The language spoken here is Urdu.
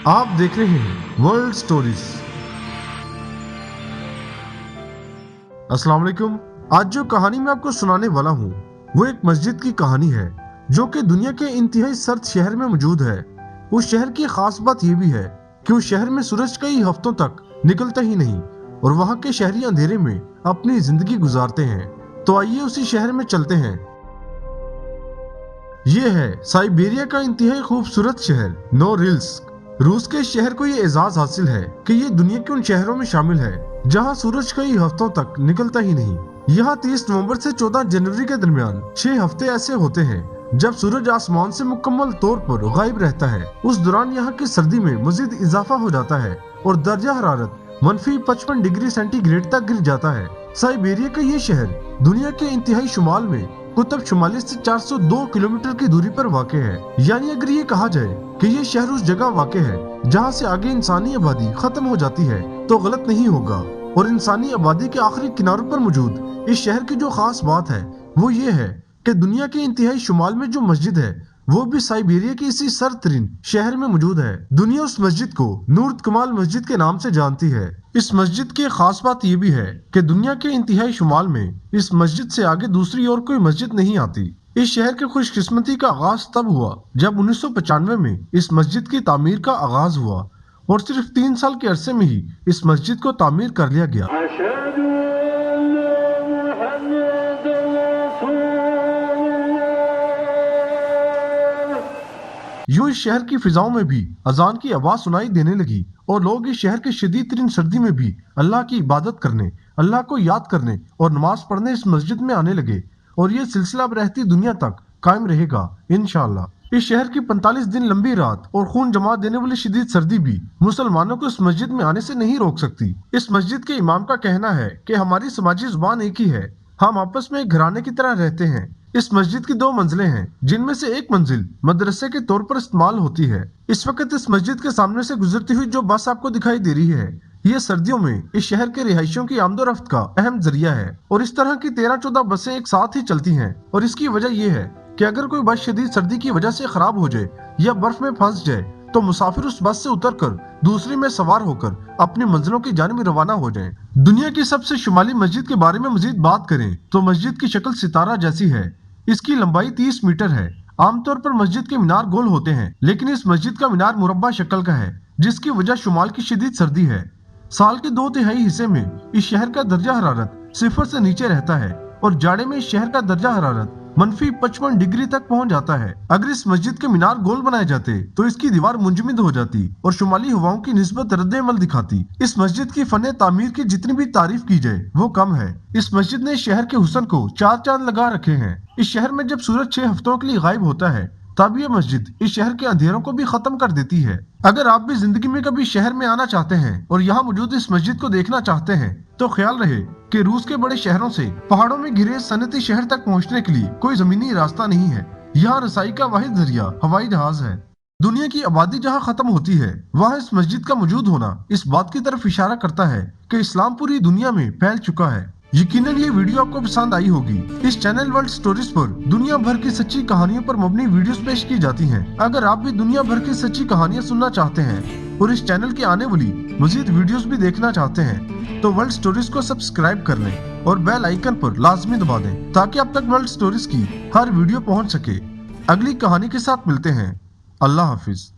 آپ دیکھ رہے ہیں ورلڈ سٹوریز۔ السلام علیکم۔ آج جو کہانی میں آپ کو سنانے والا ہوں وہ ایک مسجد کی کہانی ہے جو کہ دنیا کے انتہائی سرد شہر میں موجود ہے۔ اس شہر کی خاص بات یہ بھی ہے کہ اس شہر میں سورج کئی ہفتوں تک نکلتا ہی نہیں اور وہاں کے شہری اندھیرے میں اپنی زندگی گزارتے ہیں۔ تو آئیے اسی شہر میں چلتے ہیں۔ یہ ہے سائبیریا کا انتہائی خوبصورت شہر نورلسک۔ روس کے شہر کو یہ اعزاز حاصل ہے کہ یہ دنیا کے ان شہروں میں شامل ہے جہاں سورج کئی ہفتوں تک نکلتا ہی نہیں۔ یہاں 30 نومبر سے 14 جنوری کے درمیان 6 ہفتے ایسے ہوتے ہیں جب سورج آسمان سے مکمل طور پر غائب رہتا ہے۔ اس دوران یہاں کی سردی میں مزید اضافہ ہو جاتا ہے اور درجہ حرارت -55 ڈگری سینٹی گریڈ تک گر جاتا ہے۔ سائبیریا کا یہ شہر دنیا کے انتہائی شمال میں قطب شمالی سے 402 کلومیٹر کی دوری پر واقع ہے۔ یعنی اگر یہ کہا جائے کہ یہ شہر اس جگہ واقع ہے جہاں سے آگے انسانی آبادی ختم ہو جاتی ہے تو غلط نہیں ہوگا۔ اور انسانی آبادی کے آخری کناروں پر موجود اس شہر کی جو خاص بات ہے وہ یہ ہے کہ دنیا کے انتہائی شمال میں جو مسجد ہے وہ بھی سائبیریا کی اسی سرد ترین شہر میں موجود ہے۔ دنیا اس مسجد کو نورد کمال مسجد کے نام سے جانتی ہے۔ اس مسجد کی خاص بات یہ بھی ہے کہ دنیا کے انتہائی شمال میں اس مسجد سے آگے دوسری اور کوئی مسجد نہیں آتی۔ اس شہر کی خوش قسمتی کا آغاز تب ہوا جب 1995 میں اس مسجد کی تعمیر کا آغاز ہوا اور صرف 3 سال کے عرصے میں ہی اس مسجد کو تعمیر کر لیا گیا۔ یوں اس شہر کی فضاؤں میں بھی اذان کی آواز سنائی دینے لگی اور لوگ اس شہر کے شدید ترین سردی میں بھی اللہ کی عبادت کرنے، اللہ کو یاد کرنے اور نماز پڑھنے اس مسجد میں آنے لگے اور یہ سلسلہ اب رہتی دنیا تک قائم رہے گا انشاءاللہ۔ اس شہر کی 45 دن لمبی رات اور خون جما دینے والی شدید سردی بھی مسلمانوں کو اس مسجد میں آنے سے نہیں روک سکتی۔ اس مسجد کے امام کا کہنا ہے کہ ہماری سماجی زبان ایک ہی ہے، ہم آپس میں ایک گھرانے کی طرح رہتے ہیں۔ اس مسجد کی 2 منزلیں ہیں جن میں سے ایک منزل مدرسے کے طور پر استعمال ہوتی ہے۔ اس وقت اس مسجد کے سامنے سے گزرتی ہوئی جو بس آپ کو دکھائی دے رہی ہے یہ سردیوں میں اس شہر کے رہائشیوں کی آمد و رفت کا اہم ذریعہ ہے اور اس طرح کی 13-14 بسیں ایک ساتھ ہی چلتی ہیں اور اس کی وجہ یہ ہے کہ اگر کوئی بس شدید سردی کی وجہ سے خراب ہو جائے یا برف میں پھنس جائے تو مسافر اس بس سے اتر کر دوسری میں سوار ہو کر اپنی منزلوں کی جانب روانہ ہو جائیں۔ دنیا کی سب سے شمالی مسجد کے بارے میں مزید بات کریں تو مسجد کی شکل ستارہ جیسی ہے۔ اس کی لمبائی 30 میٹر ہے۔ عام طور پر مسجد کے مینار گول ہوتے ہیں لیکن اس مسجد کا مینار مربع شکل کا ہے جس کی وجہ شمال کی شدید سردی ہے۔ سال کے 2/3 حصے میں اس شہر کا درجہ حرارت 0 سے نیچے رہتا ہے اور جاڑے میں اس شہر کا درجہ حرارت -55 ڈگری تک پہنچ جاتا ہے۔ اگر اس مسجد کے مینار گول بنائے جاتے تو اس کی دیوار منجمد ہو جاتی اور شمالی ہواؤں کی نسبت رد عمل دکھاتی۔ اس مسجد کی فن تعمیر کی جتنی بھی تعریف کی جائے وہ کم ہے۔ اس مسجد نے شہر کے حسن کو 4 چاند لگا رکھے ہیں۔ اس شہر میں جب سورج 6 ہفتوں کے لیے غائب ہوتا ہے تب یہ مسجد اس شہر کے اندھیروں کو بھی ختم کر دیتی ہے۔ اگر آپ بھی زندگی میں کبھی شہر میں آنا چاہتے ہیں اور یہاں موجود اس مسجد کو دیکھنا چاہتے ہیں تو خیال رہے کہ روس کے بڑے شہروں سے پہاڑوں میں گھرے صنعتی شہر تک پہنچنے کے لیے کوئی زمینی راستہ نہیں ہے۔ یہاں رسائی کا واحد ذریعہ ہوائی جہاز ہے۔ دنیا کی آبادی جہاں ختم ہوتی ہے وہاں اس مسجد کا موجود ہونا اس بات کی طرف اشارہ کرتا ہے کہ اسلام پوری دنیا میں پھیل چکا ہے۔ یقیناً یہ ویڈیو آپ کو پسند آئی ہوگی۔ اس چینل ورلڈ سٹوریز پر دنیا بھر کی سچی کہانیوں پر مبنی ویڈیوز پیش کی جاتی ہیں۔ اگر آپ بھی دنیا بھر کی سچی کہانیاں سننا چاہتے ہیں اور اس چینل کی آنے والی مزید ویڈیوز بھی دیکھنا چاہتے ہیں تو ورلڈ سٹوریز کو سبسکرائب کر لیں اور بیل آئیکن پر لازمی دبا دیں تاکہ اب تک ورلڈ سٹوریز کی ہر ویڈیو پہنچ سکے۔ اگلی کہانی کے ساتھ ملتے ہیں۔ اللہ حافظ۔